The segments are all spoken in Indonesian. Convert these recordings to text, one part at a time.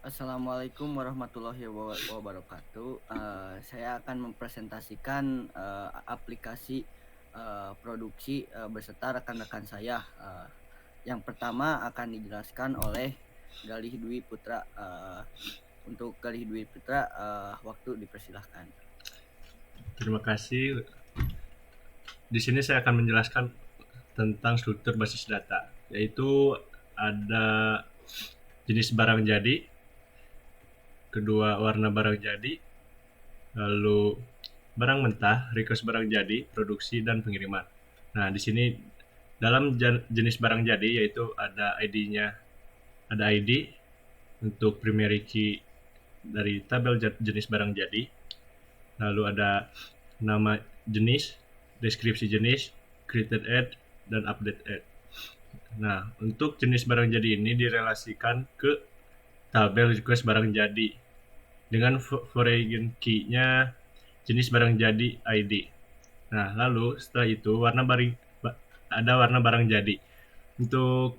Assalamualaikum warahmatullahi wabarakatuh. Saya akan mempresentasikan aplikasi produksi beserta rekan-rekan saya. Yang pertama akan dijelaskan oleh Galih Dwi Putra. Untuk Galih Dwi Putra, waktu dipersilahkan. Terima kasih. Di sini saya akan menjelaskan tentang struktur basis data, yaitu ada jenis barang jadi, kedua warna barang jadi, lalu barang mentah, request barang jadi, produksi dan pengiriman. Nah, di sini dalam jenis barang jadi yaitu ada ID-nya, ada ID untuk primary key dari tabel jenis barang jadi, lalu ada nama jenis, deskripsi jenis, created add, dan update add. Nah, untuk jenis barang jadi ini direlasikan ke tabel request barang jadi dengan foreign key-nya jenis barang jadi ID. Nah, lalu setelah itu ada warna barang jadi. Untuk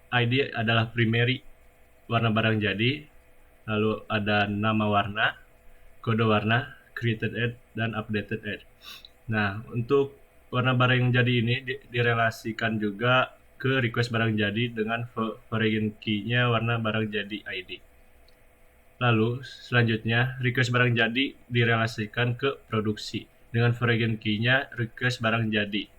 ID adalah primary warna barang jadi, lalu ada nama warna, kode warna, created add, dan updated add. Nah, untuk warna barang yang jadi ini direlasikan juga ke request barang jadi dengan foreign key-nya warna barang jadi ID. Lalu, selanjutnya, request barang jadi direlasikan ke produksi dengan foreign key-nya request barang jadi.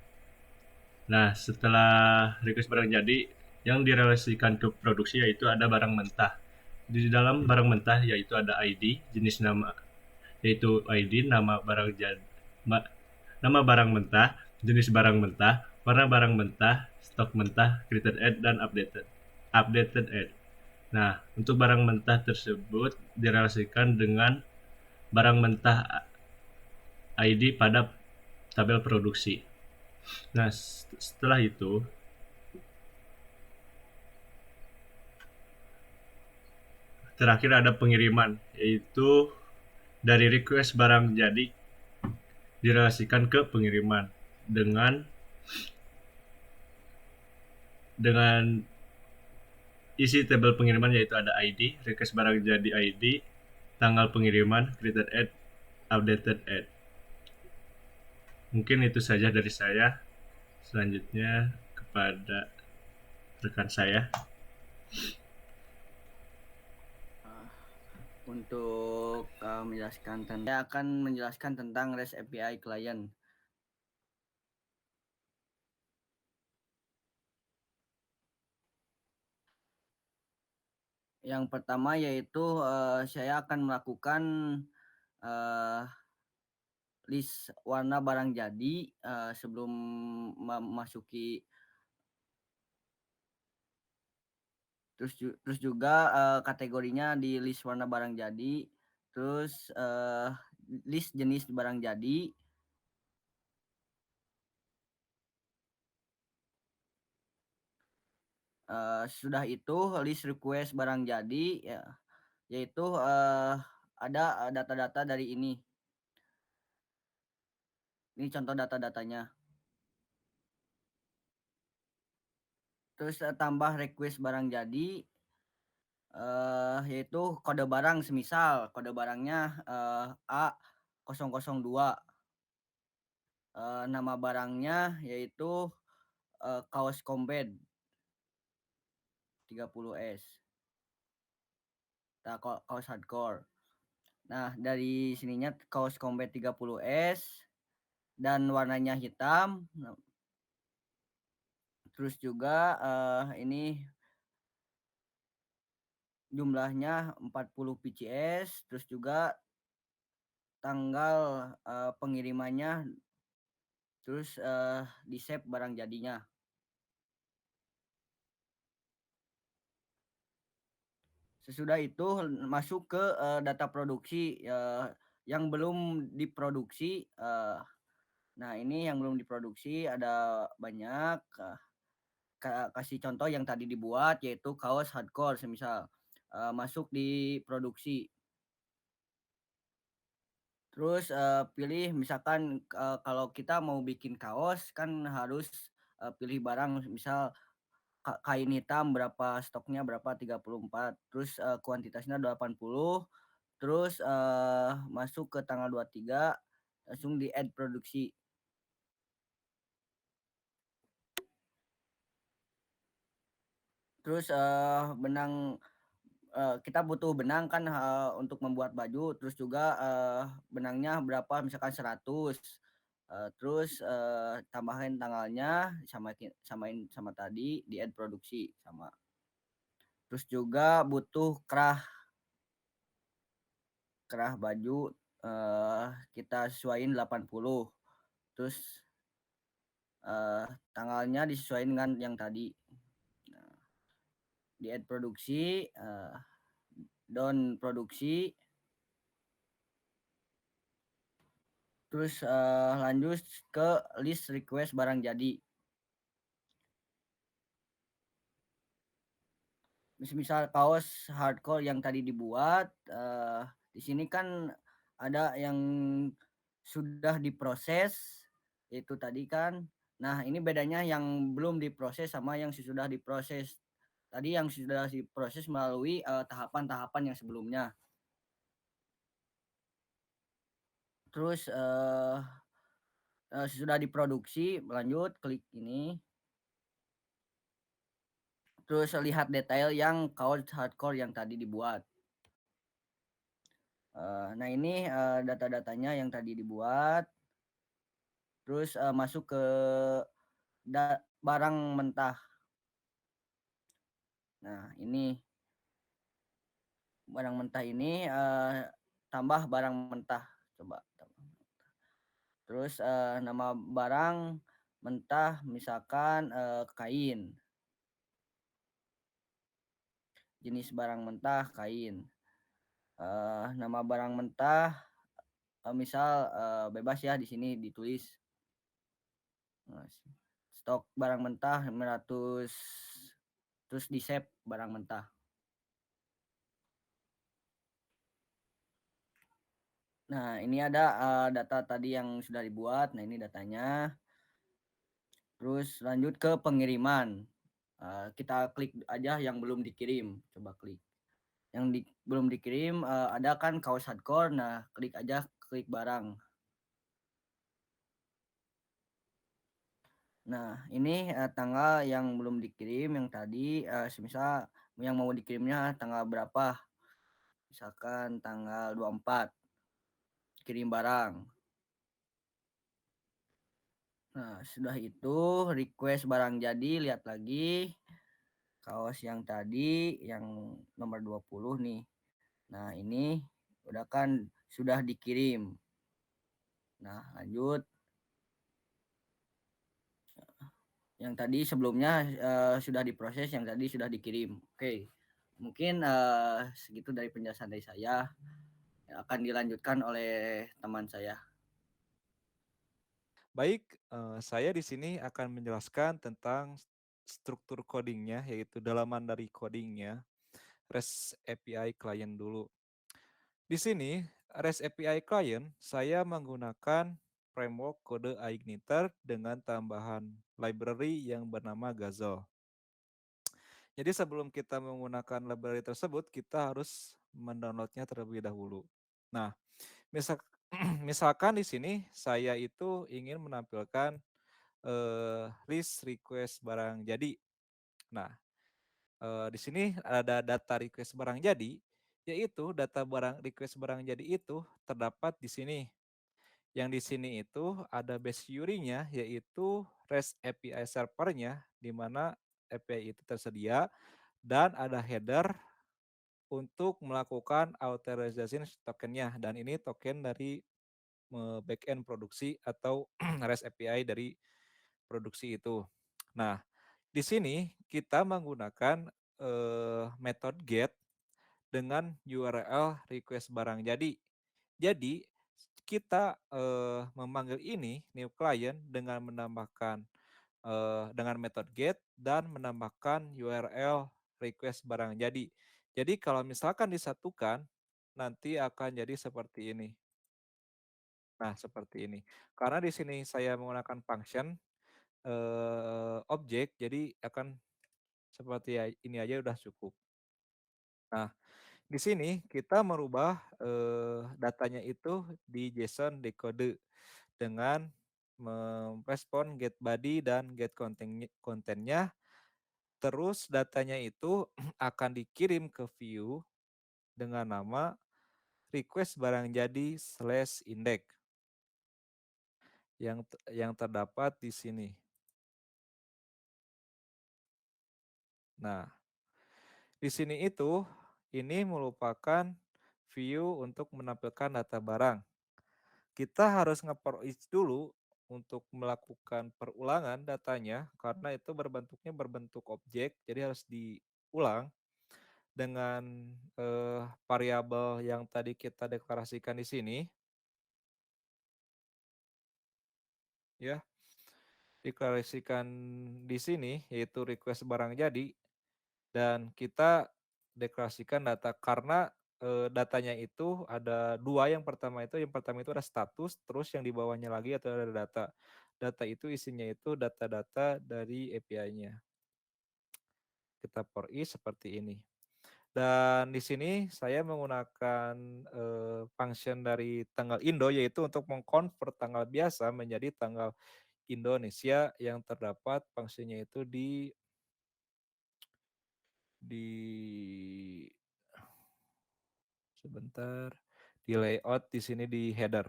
Nah, setelah request barang jadi, yang direlasikan ke produksi yaitu ada barang mentah. Di dalam barang mentah yaitu ada ID, jenis nama, yaitu ID, nama barang mentah, jenis barang mentah, warna barang mentah, stok mentah, created add, dan updated add. Nah, untuk barang mentah tersebut direlasikan dengan barang mentah ID pada tabel produksi. Nah, setelah itu, terakhir ada pengiriman, yaitu dari request barang jadi direlasikan ke pengiriman dengan dengan isi tabel pengiriman yaitu ada ID, request barang jadi ID, tanggal pengiriman, created add, updated add. Mungkin itu saja dari saya. Selanjutnya kepada rekan saya. Uh, untuk saya akan menjelaskan tentang REST API client. Yang pertama yaitu saya akan melakukan uh, list warna barang jadi sebelum memasuki, terus juga kategorinya di list warna barang jadi, terus list jenis barang jadi, sudah itu list request barang jadi ya, yaitu ada data-data dari ini contoh data-datanya. Terus tambah request barang jadi, yaitu kode barang, semisal kode barangnya A002, nama barangnya yaitu kaos combat 30S, nah, kaos hardcore. Nah, dari sininya kaos combat 30S dan warnanya hitam. Nah, terus juga ini jumlahnya 40 PCS, terus juga tanggal pengirimannya, terus di save barang jadinya. Sesudah itu masuk ke data produksi yang belum diproduksi. Nah, ini yang belum diproduksi ada banyak. Kasih contoh yang tadi dibuat yaitu kaos hardcore, semisal masuk di produksi. Terus pilih misalkan kalau kita mau bikin kaos kan harus pilih barang, misal kain hitam berapa stoknya berapa 34, terus, kuantitasnya 80, terus, masuk ke tanggal 23 langsung di-add produksi. Terus, kita butuh benang kan, untuk membuat baju, terus juga, benangnya berapa misalkan 100, terus, tambahin tanggalnya, samain sama tadi, di-add produksi sama. Terus juga butuh kerah baju, kita sesuaiin 80, terus, eee, tanggalnya disesuaiin dengan yang tadi. Nah, di-add produksi, down produksi, terus, lanjut ke list request barang jadi. Misal kaos hardcore yang tadi dibuat, di sini kan ada yang sudah diproses, itu tadi kan. Nah, ini bedanya yang belum diproses sama yang sudah diproses. Tadi yang sudah diproses melalui, tahapan-tahapan yang sebelumnya. Terus, sesudah diproduksi lanjut klik ini, terus lihat detail yang kaos hardcore yang tadi dibuat. Nah ini, data-datanya yang tadi dibuat, terus, masuk ke barang mentah. Nah ini barang mentah ini, tambah barang mentah, coba terus, nama barang mentah misalkan, kain, jenis barang mentah kain, nama barang mentah, misal, bebas ya di sini ditulis, eee, stok barang mentah 500, terus di-save barang mentah. Nah, ini ada, data tadi yang sudah dibuat. Nah, ini datanya. Terus lanjut ke pengiriman. Kita klik aja yang belum dikirim, coba klik. Yang belum dikirim, ada kan kaos hardcore, nah klik aja, klik barang. Nah, ini, tanggal yang belum dikirim yang tadi, semisal yang mau dikirimnya tanggal berapa, misalkan tanggal 24, kirim barang. Nah, sudah itu request barang jadi, lihat lagi. Kaos yang tadi, yang nomor 20 nih. Nah, ini udah kan sudah dikirim. Nah, lanjut, yang tadi sebelumnya, sudah diproses, yang tadi sudah dikirim. Oke, mungkin, segitu dari penjelasan dari saya, akan dilanjutkan oleh teman saya. Baik, saya di sini akan menjelaskan tentang struktur codingnya, yaitu dalaman dari codingnya, REST API client dulu. Di sini, REST API client, saya menggunakan framework kode igniter dengan tambahan library yang bernama Gazelle. Jadi sebelum kita menggunakan library tersebut, kita harus mendownloadnya terlebih dahulu. Nah, misal, misalkan di sini saya itu ingin menampilkan list request barang jadi. Nah, di sini ada data request barang jadi, yaitu data barang request barang jadi itu terdapat di sini. Yang di sini itu ada base URI-nya, yaitu REST API servernya, di mana API itu tersedia, dan ada header untuk melakukan authorization tokennya, dan ini token dari backend produksi atau REST API dari produksi itu. Nah, di sini kita menggunakan metode get dengan URL request barang jadi. Jadi kita memanggil ini new client dengan menambahkan dengan metode get dan menambahkan URL request barang jadi. Jadi kalau misalkan disatukan nanti akan jadi seperti ini. Nah, seperti ini. Karena di sini saya menggunakan function objek, jadi akan Seperti ini aja udah cukup. Nah, di sini kita merubah datanya itu di JSON decode dengan merespon get body dan get kontennya. Terus datanya itu akan dikirim ke view dengan nama request barang jadi slash index yang terdapat di sini. Nah, di sini itu ini merupakan view untuk menampilkan data barang. Kita harus nge-for each dulu untuk melakukan perulangan datanya karena itu berbentuk objek, jadi harus diulang dengan variabel yang tadi kita deklarasikan di sini, ya, deklarasikan di sini yaitu request barang jadi dan kita deklarasikan data karena datanya itu ada dua. Yang pertama itu ada status, terus yang di bawahnya lagi atau ada data. Data itu isinya itu data-data dari API-nya. Kita for each seperti ini. Dan di sini saya menggunakan function dari tanggal Indo yaitu untuk mengkonvert tanggal biasa menjadi tanggal Indonesia yang terdapat fungsinya itu di sebentar di layout di sini di header.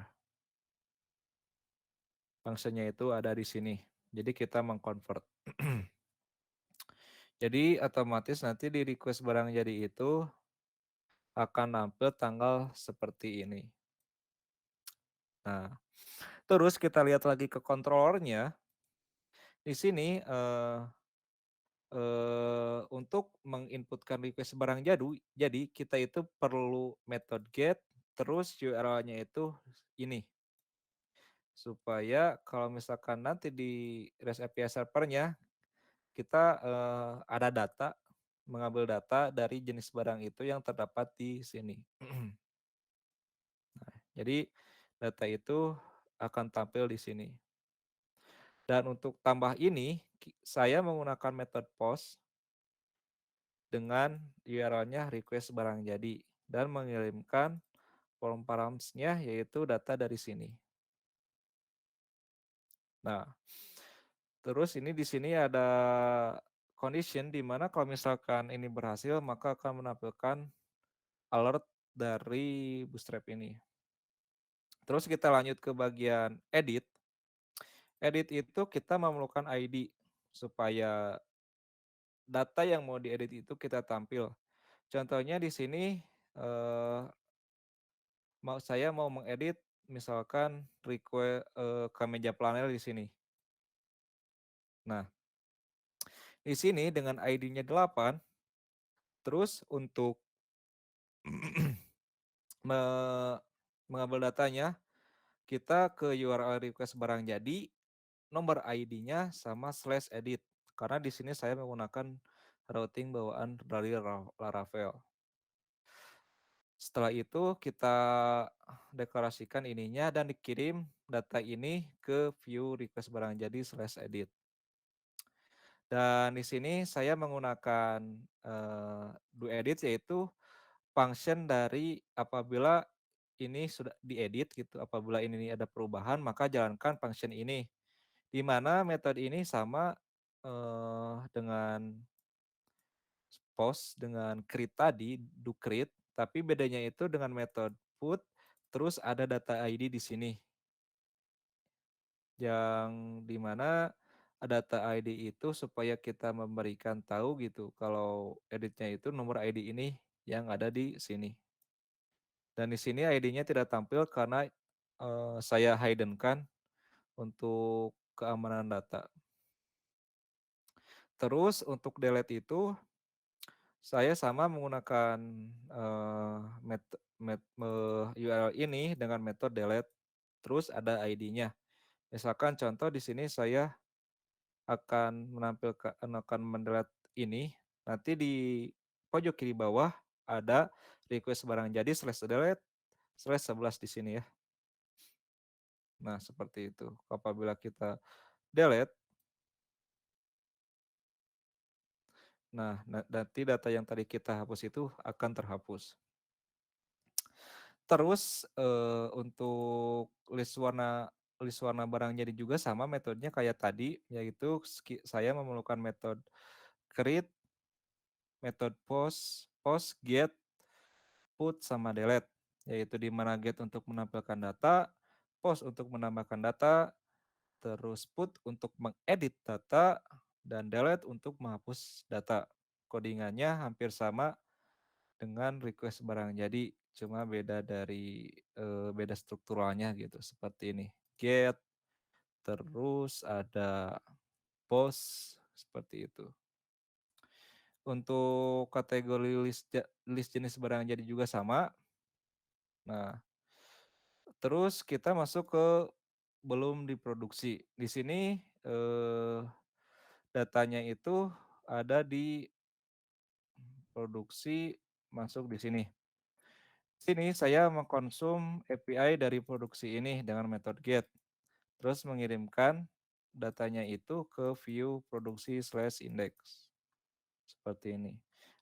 Fungsinya itu ada di sini. Jadi kita mengconvert. Jadi otomatis nanti di request barang jadi itu akan nampil tanggal seperti ini. Nah, terus kita lihat lagi ke controllernya. Di sini untuk menginputkan request barang jadi kita itu perlu method get, terus URL-nya itu ini. Supaya kalau misalkan nanti di REST API servernya kita ada data, mengambil data dari jenis barang itu yang terdapat di sini. Nah, jadi data itu akan tampil di sini. Dan untuk tambah ini, saya menggunakan method post dengan URL-nya request barang jadi dan mengirimkan form params-nya yaitu data dari sini. Nah, terus ini di sini ada condition di mana kalau misalkan ini berhasil maka akan menampilkan alert dari Bootstrap ini. Terus kita lanjut ke bagian edit. Edit itu kita memerlukan ID supaya data yang mau diedit itu kita tampil. Contohnya di sini saya mau mengedit misalkan request kemeja planner di sini. Nah, di sini dengan ID-nya 8, terus untuk mengambil datanya, kita ke URL request barang jadi, nomor ID-nya sama slash edit. Karena di sini saya menggunakan routing bawaan dari Laravel. Setelah itu kita deklarasikan ininya dan dikirim data ini ke view request barang jadi slash edit. Dan di sini saya menggunakan do edit yaitu function dari apabila ini sudah diedit gitu, apabila ini ada perubahan maka jalankan function ini. Di mana metode ini sama dengan post dengan create tadi, do create, tapi bedanya itu dengan metode put terus ada data ID di sini. Yang dimana data ID itu supaya kita memberikan tahu gitu kalau editnya itu nomor ID ini yang ada di sini. Dan di sini ID-nya tidak tampil karena saya hidden kan untuk keamanan data. Terus untuk delete itu saya sama menggunakan URL ini dengan metode delete terus ada ID-nya. Misalkan contoh di sini saya akan mendelete ini, nanti di pojok kiri bawah ada request barang jadi slash delete slash 11 di sini ya. Nah, seperti itu. Apabila kita delete, Nah, nanti data yang tadi kita hapus itu akan terhapus. Terus, untuk list warna barang jadi juga sama metodenya kayak tadi, yaitu saya memerlukan metode create, metode post, get, put, sama delete. Yaitu di mana get untuk menampilkan data, post untuk menambahkan data, terus put untuk mengedit data, dan delete untuk menghapus data. Codingannya hampir sama dengan request barang jadi, cuma beda strukturalnya gitu, seperti ini. Get, terus ada post, seperti itu. Untuk kategori list jenis barang jadi juga sama. Nah, terus kita masuk ke belum diproduksi. Di sini datanya itu ada di produksi, masuk di sini. Sini saya mengkonsum API dari produksi ini dengan metode get. Terus mengirimkan datanya itu ke view produksi/index. Seperti ini.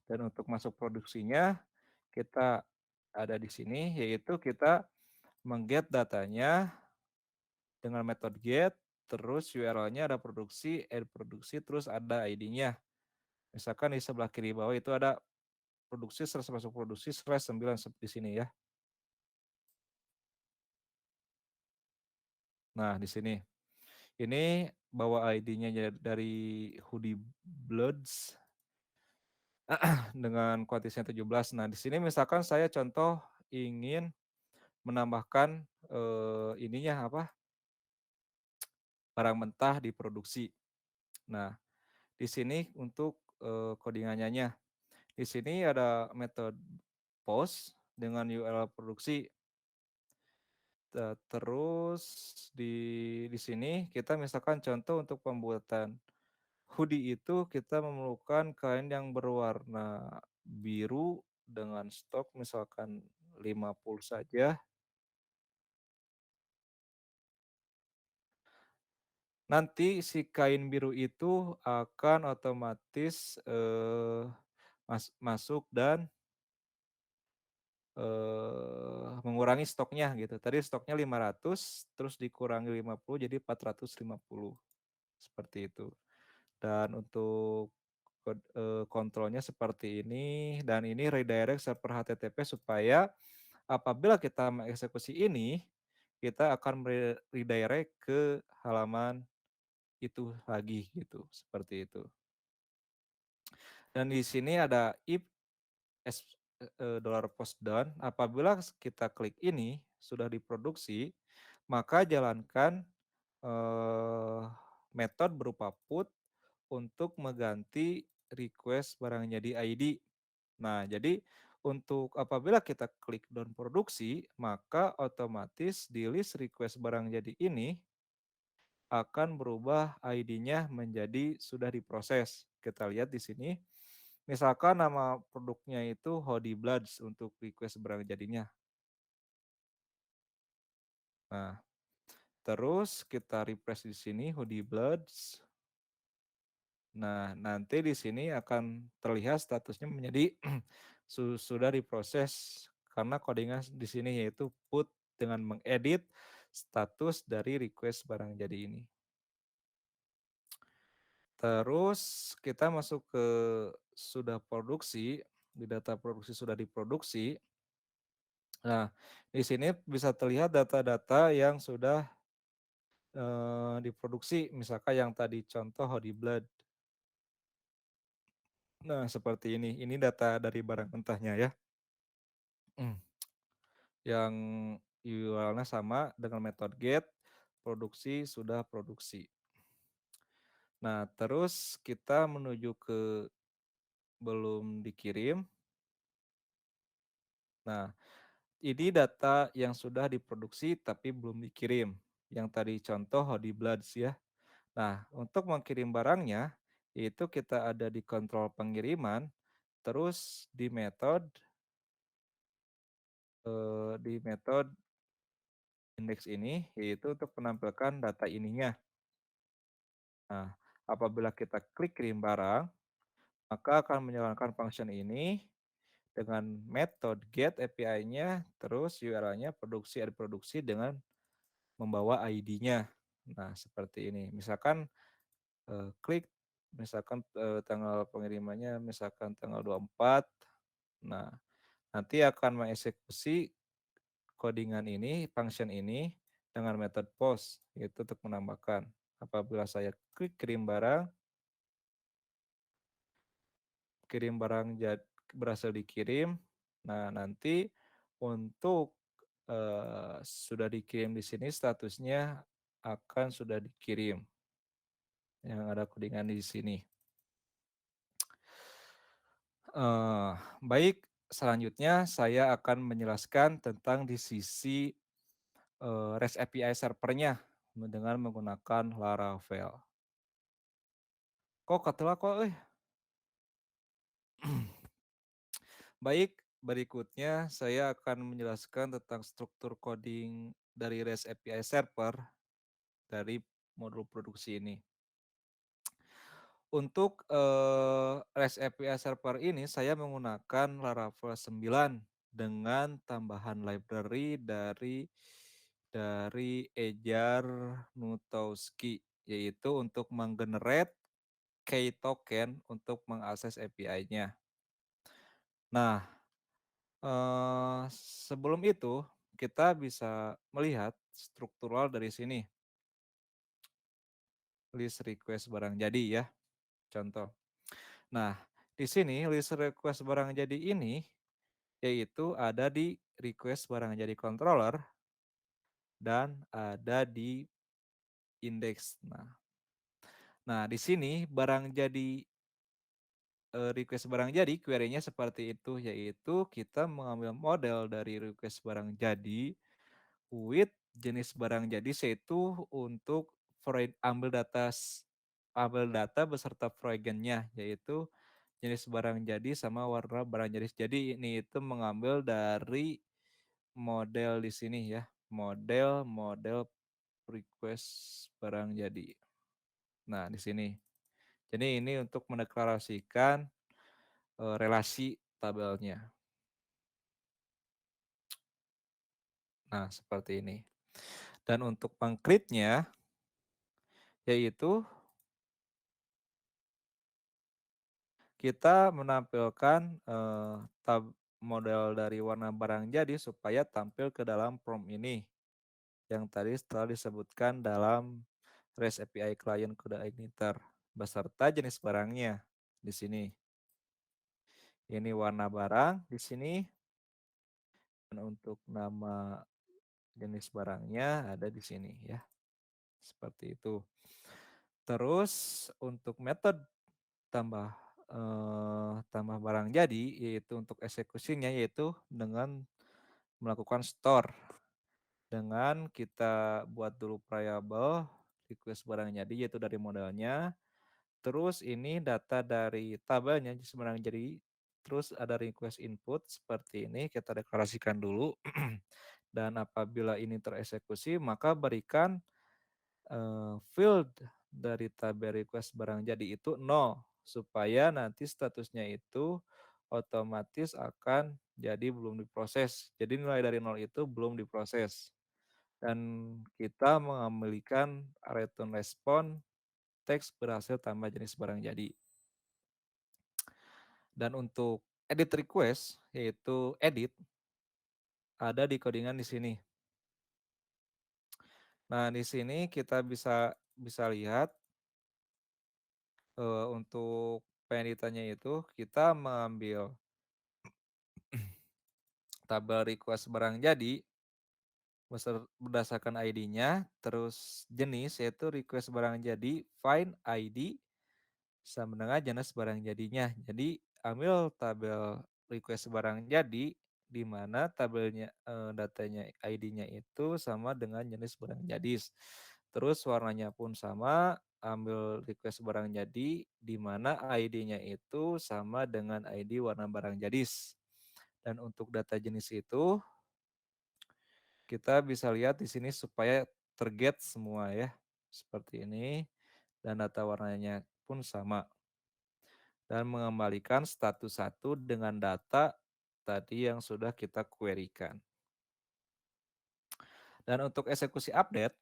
Dan untuk masuk produksinya kita ada di sini, yaitu kita mengget datanya dengan metode get, terus URL-nya ada produksi, add produksi, terus ada ID-nya. Misalkan di sebelah kiri bawah itu ada produksi masuk produksi /9 di sini ya. Nah, di sini. Ini bawa ID-nya dari Hoodie Bloods dengan kuantitasnya 17. Nah, di sini misalkan saya contoh ingin menambahkan ininya apa? Barang mentah di produksi. Nah, di sini untuk codingannya. Di sini ada metode post dengan URL produksi. Terus di sini kita misalkan contoh untuk pembuatan hoodie itu kita memerlukan kain yang berwarna biru dengan stok misalkan 50 saja. Nanti si kain biru itu akan otomatis masuk dan mengurangi stoknya gitu. Tadi stoknya 500, terus dikurangi 50 jadi 450, seperti itu. Dan untuk kontrolnya seperti ini, dan ini redirect server HTTP supaya apabila kita mengeksekusi ini, kita akan redirect ke halaman itu lagi gitu, seperti itu. Dan di sini ada if $post done, apabila kita klik ini sudah diproduksi, maka jalankan metode berupa put untuk mengganti request barang jadi ID. Nah, jadi untuk apabila kita klik down produksi, maka otomatis di list request barang jadi ini akan berubah ID-nya menjadi sudah diproses. Kita lihat di sini. Misalkan nama produknya itu Hoodie Bloods untuk request barang jadinya. Nah, terus kita refresh di sini Hoodie Bloods. Nah, nanti di sini akan terlihat statusnya menjadi sudah diproses karena codingan di sini yaitu put dengan mengedit status dari request barang jadi ini. Terus kita masuk ke sudah produksi, di data produksi sudah diproduksi. Nah, di sini bisa terlihat data-data yang sudah diproduksi, misalkan yang tadi contoh Hoodie Blood. Nah, seperti ini. Ini data dari barang mentahnya ya. Yang URL-nya sama dengan metode get, produksi sudah produksi. Nah, terus kita menuju ke belum dikirim. Nah, ini data yang sudah diproduksi tapi belum dikirim. Yang tadi contoh Hoodie Bloods ya. Nah, untuk mengirim barangnya, itu kita ada di kontrol pengiriman, terus di metode indeks ini, yaitu untuk menampilkan data ininya. Nah, apabila kita klik kirim barang, maka akan menjalankan function ini dengan metode get API-nya, terus URL-nya produksi reproduksi dengan membawa ID-nya. Nah, seperti ini. Misalkan klik, misalkan tanggal pengirimannya misalkan tanggal 24. Nah, nanti akan mengeksekusi codingan ini, function ini dengan metode post, yaitu untuk menambahkan. Apabila saya klik kirim barang berhasil dikirim. Nah, nanti untuk sudah dikirim di sini statusnya akan sudah dikirim. Yang ada codingan di sini. Baik, selanjutnya saya akan menjelaskan tentang di sisi REST API servernya dengan menggunakan Laravel. Kok katelah kok Baik, berikutnya saya akan menjelaskan tentang struktur coding dari REST API server dari modul produksi ini. Untuk REST API server ini saya menggunakan Laravel 9 dengan tambahan library dari Ejar Nutowski, yaitu untuk menggenerate key token untuk mengakses API-nya. Nah, sebelum itu kita bisa melihat struktural dari sini. List request barang jadi ya, contoh. Nah, di sini list request barang jadi ini yaitu ada di request barang jadi controller dan ada di index. Nah, di sini barang jadi request barang jadi query-nya seperti itu, yaitu kita mengambil model dari request barang jadi with jenis barang jadi yaitu untuk ambil data beserta Freugennya, yaitu jenis barang jadi sama warna barang jadi. Jadi ini itu mengambil dari model di sini ya, model request barang jadi. Nah, di sini. Jadi ini untuk mendeklarasikan relasi tabelnya. Nah, seperti ini. Dan untuk mengcreate-nya yaitu kita menampilkan model dari warna barang jadi supaya tampil ke dalam prompt ini yang tadi setelah disebutkan dalam REST API Client Code Igniter beserta jenis barangnya di sini. Ini warna barang di sini dan untuk nama jenis barangnya ada di sini ya. Seperti itu. Terus untuk metode tambah tambah barang jadi yaitu untuk eksekusinya yaitu dengan melakukan store dengan kita buat dulu variable request barang jadi yaitu dari modelnya, terus ini data dari tabelnya barang jadi, terus ada request input seperti ini kita deklarasikan dulu dan apabila ini tereksekusi maka berikan field dari tabel request barang jadi itu 0 supaya nanti statusnya itu otomatis akan jadi belum diproses. Jadi nilai dari 0 itu belum diproses. Dan kita mengembalikan return respon teks berhasil tambah jenis barang jadi. Dan untuk edit request yaitu edit ada di codingan di sini. Nah, di sini kita bisa lihat untuk pengeditannya itu kita mengambil tabel request barang jadi berdasarkan ID-nya, terus jenis yaitu request barang jadi find ID sama dengan jenis barang jadinya. Jadi ambil tabel request barang jadi di mana tabelnya datanya ID-nya itu sama dengan jenis barang jadi. Terus warnanya pun sama, ambil request barang jadi di mana ID-nya itu sama dengan ID warna barang jadi. Dan untuk data jenis itu kita bisa lihat di sini supaya terget semua ya. Seperti ini dan data warnanya pun sama. dan mengembalikan status satu dengan data tadi yang sudah kita query-kan. Dan untuk eksekusi update,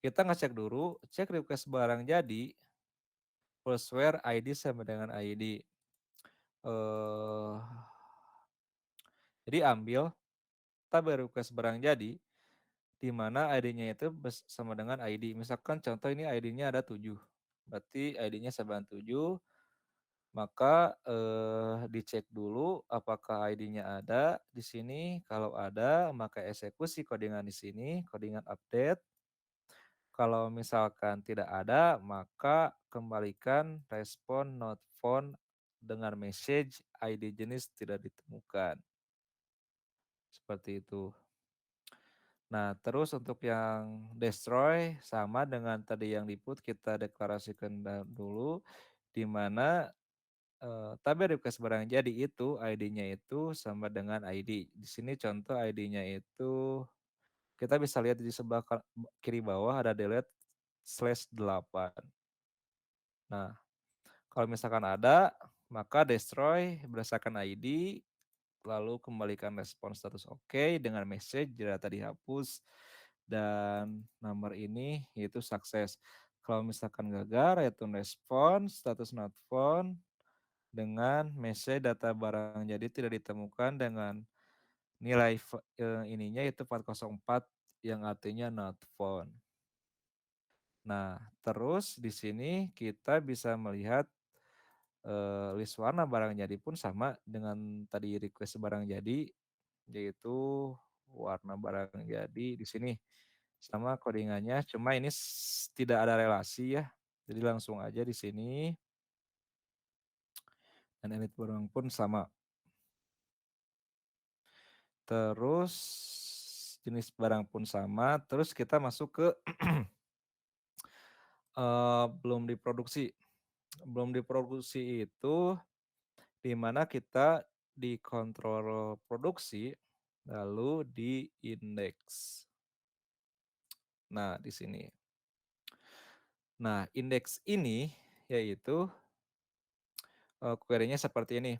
kita ngecek dulu, cek request barang jadi, plus where ID sama dengan ID. Eh, jadi ambil tab request barang jadi, di mana ID-nya itu sama dengan ID. Misalkan contoh ini ID-nya ada 7. Berarti ID-nya sama dengan 7. Maka dicek dulu apakah ID-nya ada di sini. Kalau ada, maka eksekusi codingan di sini, codingan update. Kalau misalkan tidak ada, maka kembalikan respon not found dengan message ID jenis tidak ditemukan. Seperti itu. Nah, terus untuk yang destroy sama dengan tadi yang di put, kita deklarasikan dulu di mana tabel request barang jadi itu ID-nya itu sama dengan ID. Di sini contoh ID-nya itu kita bisa lihat di sebelah kiri bawah ada delete/8. Nah, kalau misalkan ada, maka destroy berdasarkan ID, lalu kembalikan respon status oke dengan message data dihapus dan nomor ini yaitu sukses. Kalau misalkan gagal, return respon status not found dengan message data barang jadi tidak ditemukan dengan nilai ininya itu 404 yang artinya not found. Nah, terus di sini kita bisa melihat list warna barang jadi pun sama dengan tadi request barang jadi, yaitu warna barang jadi di sini sama codingannya, cuma ini tidak ada relasi ya. Jadi langsung aja di sini dan edit barang pun sama. Terus jenis barang pun sama, terus kita masuk ke belum diproduksi. Belum diproduksi itu di mana kita di kontrol produksi lalu di indeks. Nah, di sini. Nah, indeks ini yaitu query-nya seperti ini.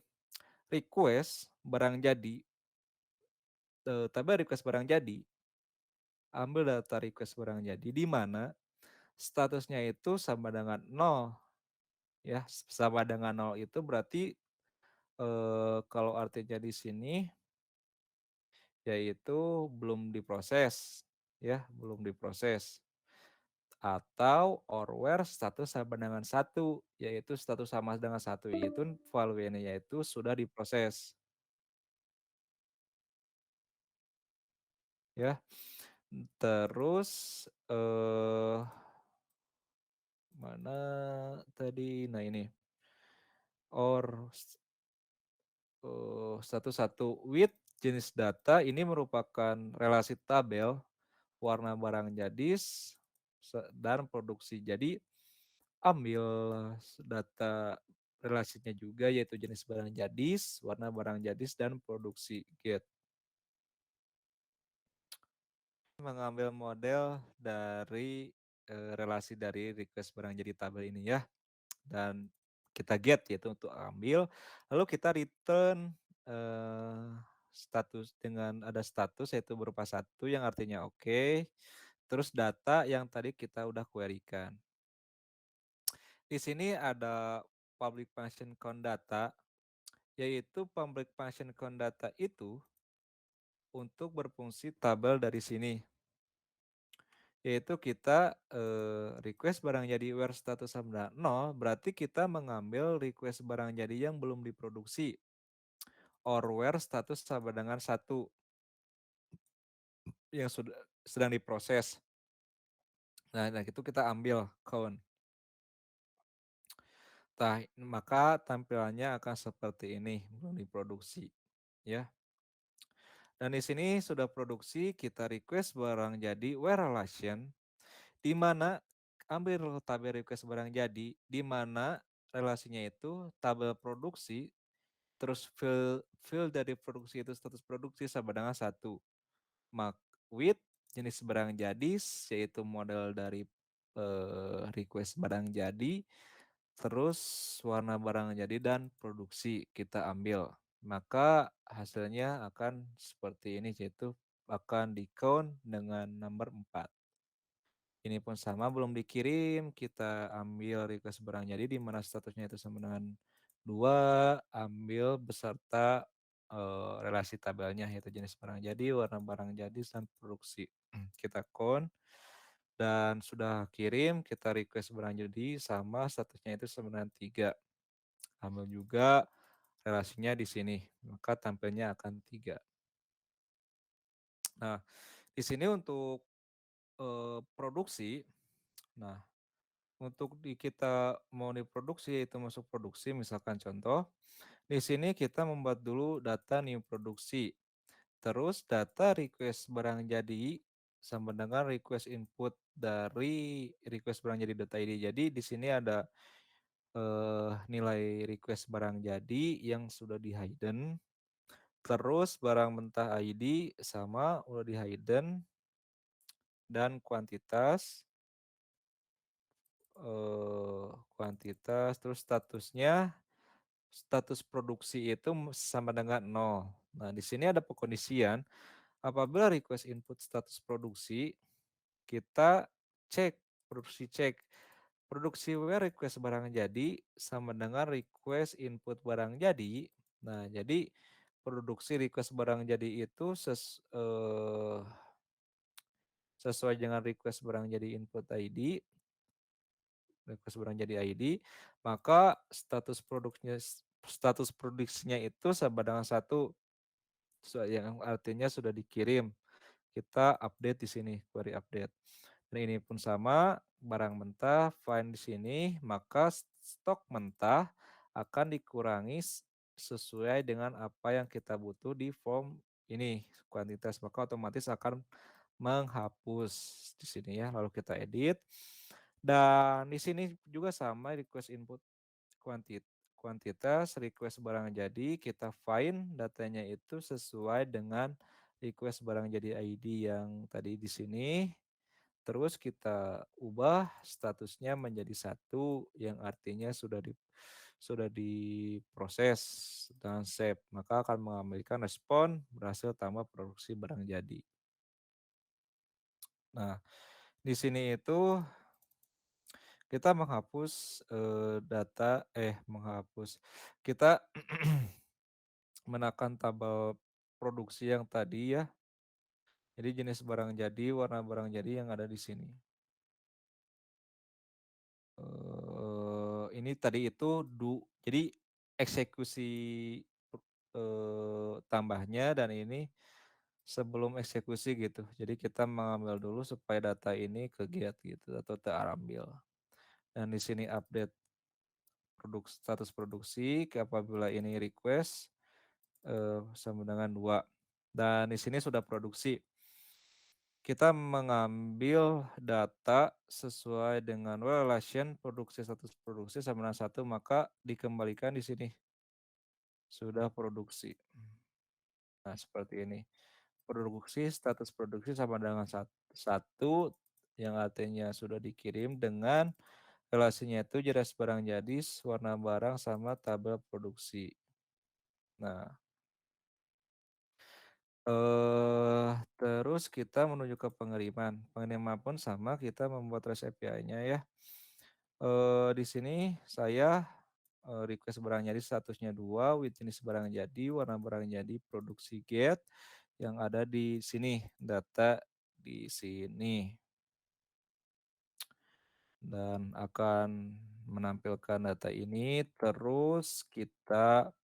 Request barang jadi, tabel request barang jadi, ambil data request barang jadi di mana statusnya itu sama dengan 0. Ya, sama dengan 0 itu berarti kalau artinya di sini yaitu belum diproses, ya, belum diproses. Atau or where status sama dengan 1, yaitu status sama dengan 1 itu value-nya yaitu sudah diproses. Ya. Terus mana tadi? Nah ini or satu-satu with jenis data ini merupakan relasi tabel warna barang jadi dan produksi. Jadi ambil data relasinya juga yaitu jenis barang jadi, warna barang jadi dan produksi get. Mengambil model dari relasi dari request barang jadi tabel ini ya. Dan kita get yaitu untuk ambil, lalu kita return status dengan ada status yaitu berupa 1 yang artinya oke, terus data yang tadi kita udah query-kan. Di sini ada public function count data, yaitu public function count data itu untuk berfungsi tabel dari sini. Yaitu kita request barang jadi where status sama 0, berarti kita mengambil request barang jadi yang belum diproduksi. Or where status sama dengan 1 yang sudah sedang diproses. Nah, itu kita ambil count. Nah, maka tampilannya akan seperti ini, belum diproduksi, ya. Dan di sini sudah produksi, kita request barang jadi where relation, di mana ambil tabel request barang jadi, di mana relasinya itu tabel produksi, terus fill dari produksi itu status produksi sama dengan 1. Mark with jenis barang jadi, yaitu model dari request barang jadi, terus warna barang jadi dan produksi kita ambil. Maka hasilnya akan seperti ini, yaitu akan di-count dengan nomor 4. Ini pun sama belum dikirim, kita ambil request barang jadi di mana statusnya itu sama dengan 2, ambil beserta relasi tabelnya yaitu jenis barang jadi, warna barang jadi, dan produksi. Kita count dan sudah kirim, kita request barang jadi sama statusnya itu sama dengan 3. Ambil juga relasinya di sini, maka tampilnya akan 3. Nah, di sini untuk produksi, nah untuk kita mau diproduksi itu masuk produksi, misalkan contoh, di sini kita membuat dulu data new produksi, terus data request barang jadi sama dengan request input dari request barang jadi.id. Jadi di sini ada nilai request barang jadi yang sudah di hidden, terus barang mentah ID sama udah di hidden, dan kuantitas terus status produksi itu sama dengan 0. Nah, di sini ada pengkondisian, apabila request input status produksi, kita cek, produksi cek, produksi where request barang jadi sama dengan request input barang jadi. Nah, jadi produksi request barang jadi itu sesuai dengan request barang jadi input ID, request barang jadi ID, maka status produksinya itu sama dengan 1, yang artinya sudah dikirim. Kita update di sini, query update. Dan ini pun sama, barang mentah find di sini, maka stok mentah akan dikurangi sesuai dengan apa yang kita butuh di form ini, kuantitas, maka otomatis akan menghapus di sini ya. Lalu kita edit. Dan di sini juga sama, request input kuantitas, request barang jadi, kita find datanya itu sesuai dengan request barang jadi ID yang tadi di sini. Terus kita ubah statusnya menjadi 1 yang artinya sudah diproses dan save, maka akan mengambilkan respon berhasil tambah produksi barang jadi. Nah, di sini itu kita menghapus kita menekan tabel produksi yang tadi ya. Jadi jenis barang jadi, warna barang jadi yang ada di sini. Ini tadi itu jadi eksekusi tambahnya, dan ini sebelum eksekusi gitu. Jadi kita mengambil dulu supaya data ini ke get gitu atau terambil. Dan di sini update status produksi apabila ini request sama dengan 2. Dan di sini sudah produksi. Kita mengambil data sesuai dengan relation produksi, status produksi sama dengan 1, maka dikembalikan di sini. Sudah produksi. Nah, seperti ini. Produksi, status produksi sama dengan 1 yang artinya sudah dikirim, dengan relasinya itu jelas barang jadi, warna barang sama tabel produksi. Nah, terus kita menuju ke pengiriman. Pengiriman pun sama, kita membuat REST API-nya ya. Di sini saya request barang jadi statusnya 2, with jenis barang jadi, warna barang jadi, produksi get yang ada di sini, data di sini. Dan akan menampilkan data ini, terus kita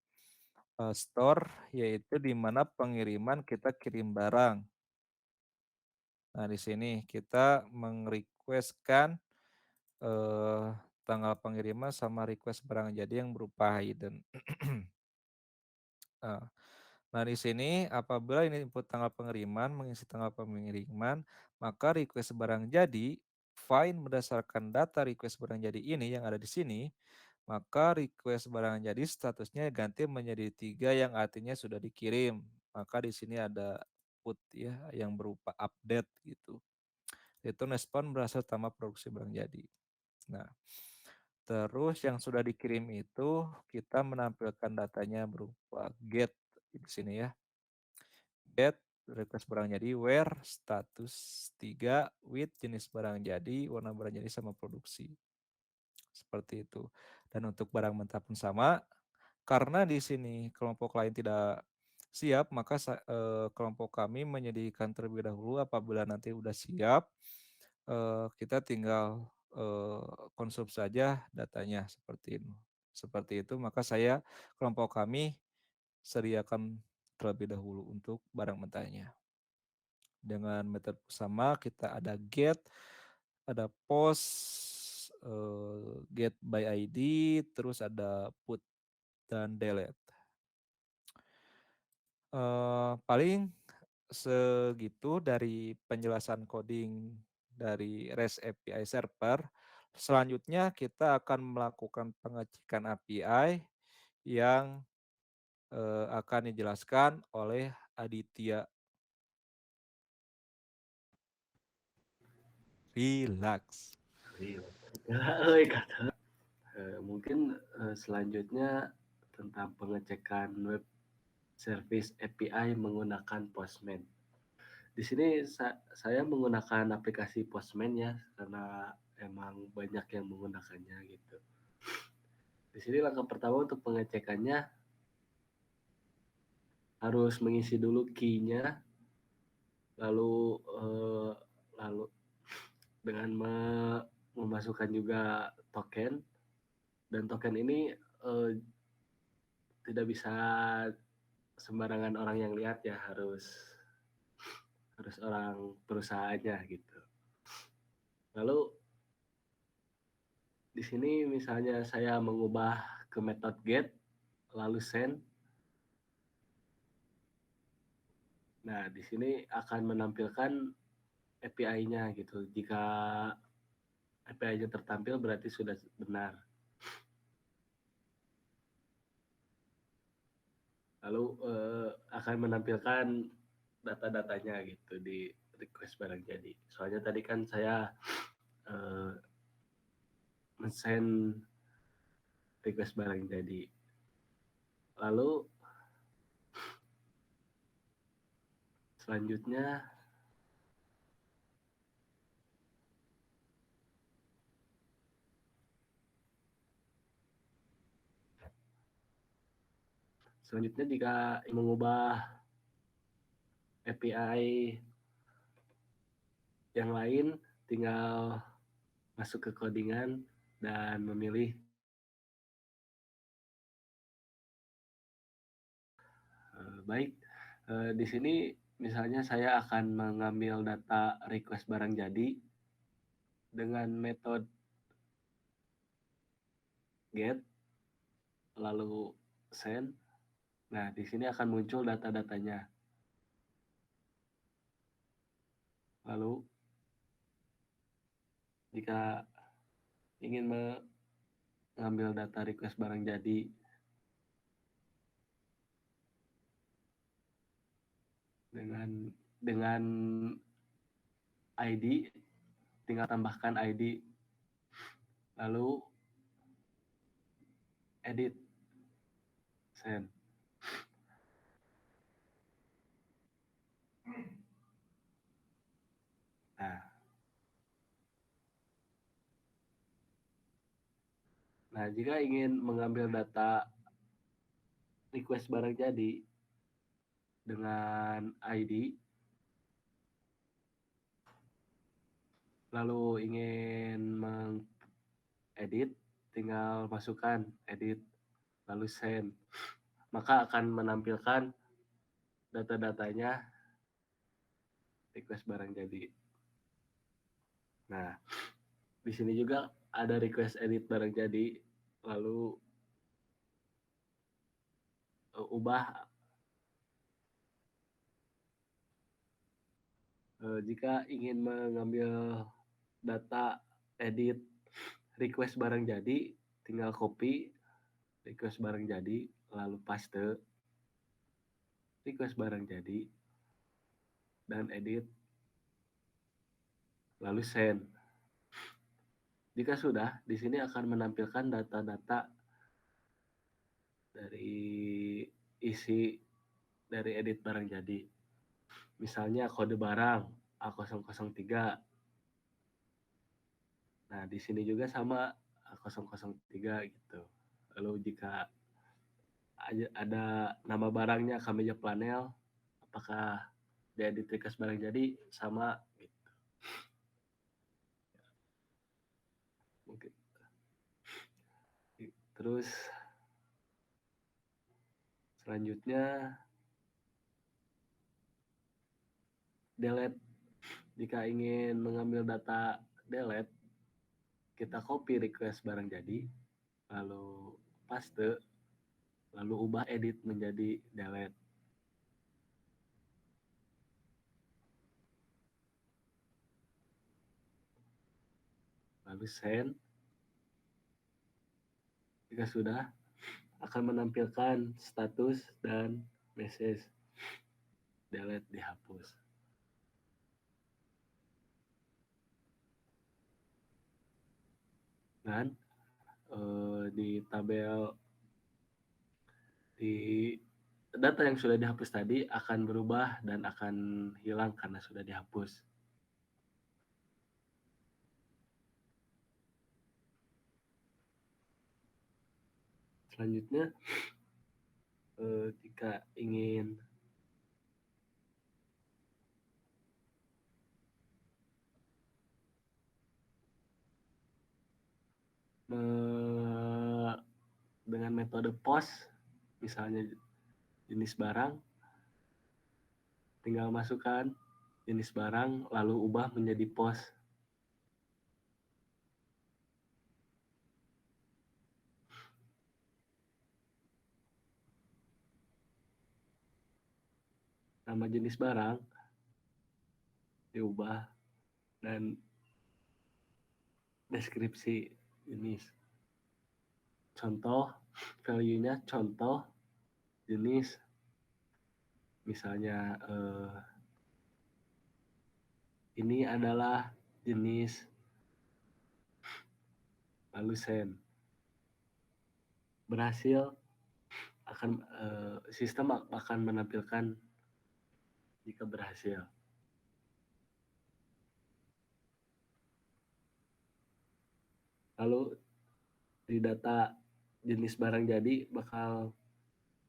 store, yaitu di mana pengiriman kita kirim barang. Nah, di sini kita meng-request-kan tanggal pengiriman sama request barang jadi yang berupa hidden. Nah, nah, di sini apabila ini input tanggal pengiriman, mengisi tanggal pengiriman, maka request barang jadi find berdasarkan data request barang jadi ini yang ada di sini, maka request barang jadi statusnya ganti menjadi 3 yang artinya sudah dikirim. Maka di sini ada put ya yang berupa update gitu. Itu respon berhasil tambah produksi barang jadi. Nah, Terus yang sudah dikirim itu kita menampilkan datanya berupa get di sini ya. Get request barang jadi, where status 3 with jenis barang jadi, warna barang jadi sama produksi. Seperti itu. Dan untuk barang mentah pun sama, karena di sini kelompok lain tidak siap, maka kelompok kami menyediakan terlebih dahulu. Apabila nanti udah siap, kita tinggal konsumsi saja datanya seperti itu. Seperti itu, maka kelompok kami sediakan terlebih dahulu untuk barang mentahnya. Dengan metode sama kita ada get, ada post, get by ID, terus ada put dan delete. Paling segitu dari penjelasan coding dari REST API server. Selanjutnya kita akan melakukan pengecekan API yang akan dijelaskan oleh Aditya. Relax. Mungkin selanjutnya tentang pengecekan web service API menggunakan Postman. Di sini saya menggunakan aplikasi Postman ya, karena emang banyak yang menggunakannya gitu. Di sini langkah pertama untuk pengecekannya harus mengisi dulu key-nya, lalu dengan memasukkan juga token, dan token ini tidak bisa sembarangan orang yang lihat ya, harus orang perusahaannya gitu. Lalu di sini misalnya saya mengubah ke metode get lalu send. Nah, di sini akan menampilkan API-nya gitu. Jika API-nya tertampil berarti sudah benar. Lalu akan menampilkan data-datanya gitu di request barang jadi. Soalnya tadi kan saya men-send request barang jadi. Lalu selanjutnya jika mengubah API yang lain, tinggal masuk ke codingan dan memilih baik. Di sini misalnya saya akan mengambil data request barang jadi dengan metode get lalu send. Nah, di sini akan muncul data-datanya. Lalu jika ingin mengambil data request barang jadi dengan ID, tinggal tambahkan ID lalu edit send. Nah, jika ingin mengambil data request barang jadi dengan ID, lalu ingin mengedit, tinggal masukkan edit, lalu send. Maka akan menampilkan data-datanya request barang jadi. Nah, di sini juga ada request edit barang jadi, lalu ubah. Jika ingin mengambil data edit request barang jadi, tinggal copy request barang jadi, lalu paste request barang jadi, dan edit, lalu send. Jika sudah, di sini akan menampilkan data-data dari isi dari edit barang jadi. Misalnya kode barang A003. Nah, di sini juga sama A003 gitu. Lalu jika ada nama barangnya kemeja flanel, apakah diedit request barang jadi sama gitu. Mungkin. Terus selanjutnya delete. Jika ingin mengambil data delete, kita copy request barang jadi, lalu paste, lalu ubah edit menjadi delete. Lalu send. Jika sudah, akan menampilkan status dan message delete dihapus. Dan di tabel di data yang sudah dihapus tadi akan berubah dan akan hilang karena sudah dihapus. Selanjutnya, jika ingin dengan metode post, misalnya jenis barang, tinggal masukkan jenis barang lalu ubah menjadi post. Nama jenis barang diubah dan deskripsi jenis. Contoh, value-nya contoh jenis. Misalnya ini adalah jenis, lalu send. Berhasil, akan sistem akan menampilkan jika berhasil. Lalu di data jenis barang jadi bakal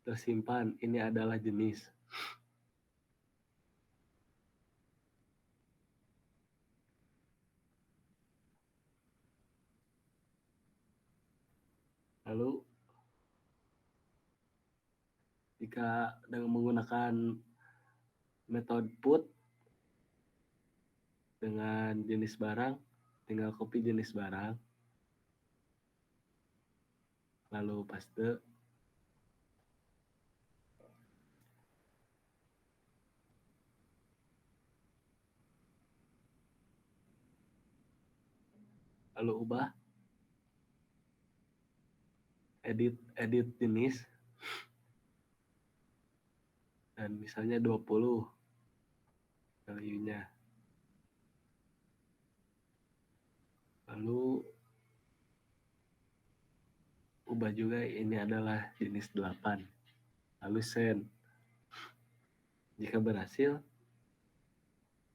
tersimpan ini adalah jenis. Lalu jika dengan menggunakan metode put dengan jenis barang, tinggal copy jenis barang, lalu paste, lalu ubah, edit jenis, dan misalnya 20 value-nya. Lalu ubah juga ini adalah jenis 8. Lalu send. Jika berhasil,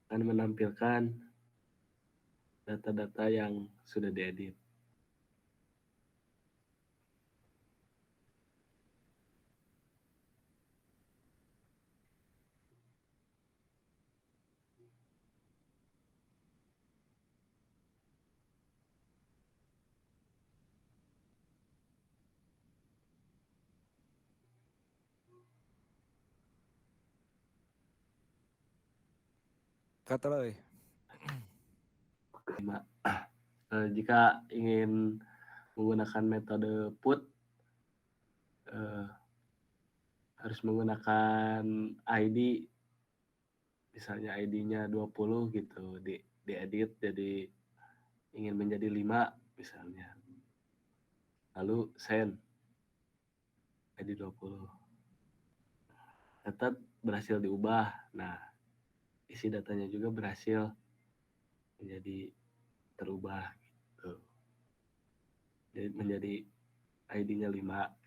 akan menampilkan data-data yang sudah diedit. Kata lo, Jika ingin menggunakan metode put, harus menggunakan ID, misalnya ID-nya 20 gitu, diedit jadi ingin menjadi 5 misalnya. Lalu send ID 20. Tetap berhasil diubah. Nah, isi datanya juga berhasil menjadi terubah gitu. jadi menjadi ID-nya 5